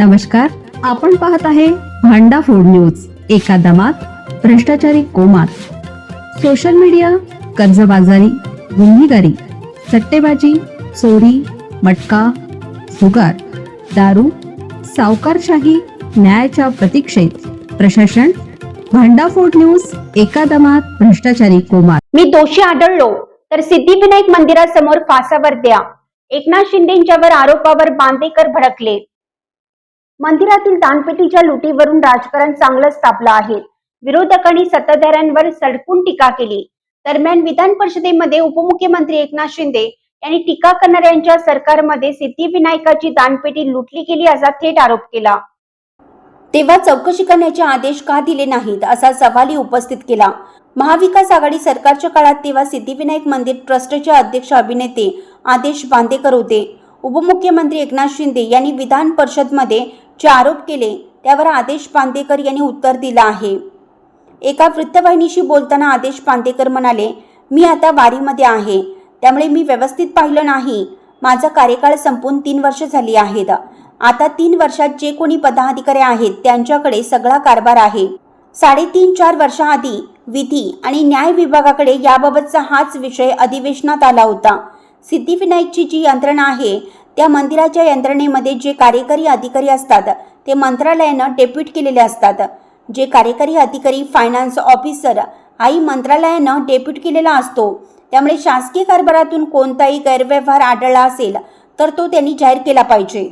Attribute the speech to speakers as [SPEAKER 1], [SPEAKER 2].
[SPEAKER 1] नमस्कार, आपण पाहत आहे भांडा फूड न्यूज. एका दमात भ्रष्टाचारी कोमात. सोशल मीडिया, कर्जबाजारी, गुन्हेगारी, सट्टेबाजी, चोरी, मटका, जुगार, दारू, सावकारशाही, न्यायाच्या प्रतीक्षेत प्रशासन. भांडा फूड न्यूज. एका दमात भ्रष्टाचारी कोमात.
[SPEAKER 2] मी दोषी आढळलो तर सिद्धिविनायक मंदिरासमोर फासावर द्या. एकनाथ शिंदेंच्यावर आरोपावर बांदेकर भडकले. मंदिरातील दानपेटीच्या लुटीवरून राजकारण चांगलंच तापलं आहे. विरोधकांनी सत्ताधाऱ्यांवर सडकून टीका केली. दरम्यान विधान परिषदेमध्ये उपमुख्यमंत्री एकनाथ शिंदे यांनी टीका करणाऱ्यांच्या सरकारमध्ये सिद्धिविनायकाची दानपेटी लुटली गेली असा थेट आरोप केला. तेव्हा चौकशी करण्याचे आदेश का दिले नाहीत असा सवालही उपस्थित केला. महाविकास आघाडी सरकारच्या काळात तेव्हा सिद्धिविनायक मंदिर ट्रस्टचे अध्यक्ष अभिनेते आदेश बांदेकर होते. उपमुख्यमंत्री एकनाथ शिंदे यांनी विधान परिषदमध्ये जे आरोप केले त्यावर आदेश बांदेकर यांनी उत्तर दिलं आहे. एका वृत्तवाहिनीशी बोलताना आदेश बांदेकर म्हणाले, मी आता वारीमध्ये आहे, त्यामुळे मी व्यवस्थित पाहिलं नाही. माझा कार्यकाळ संपून 3 वर्ष झाली आहेत. आता 3 वर्षात जे कोणी पदाधिकारी आहेत त्यांच्याकडे सगळा कारभार आहे. 3.5-4 वर्षाआधी विधी आणि न्याय विभागाकडे याबाबतचा हाच विषय अधिवेशनात आला होता. सिद्धिविनायकची जी यंत्रणा आहे त्या मंदिराच्या यंत्रणेमध्ये जे कार्यकारी अधिकारी असतात ते मंत्रालयानं डेप्यूट केलेले असतात. जे कार्यकारी अधिकारी फायनान्स ऑफिसर हाही मंत्रालयानं डेप्यूट केलेला असतो. त्यामुळे शासकीय कारभारातून कोणताही गैरव्यवहार आढळला असेल तर तो त्यांनी जाहीर केला पाहिजे.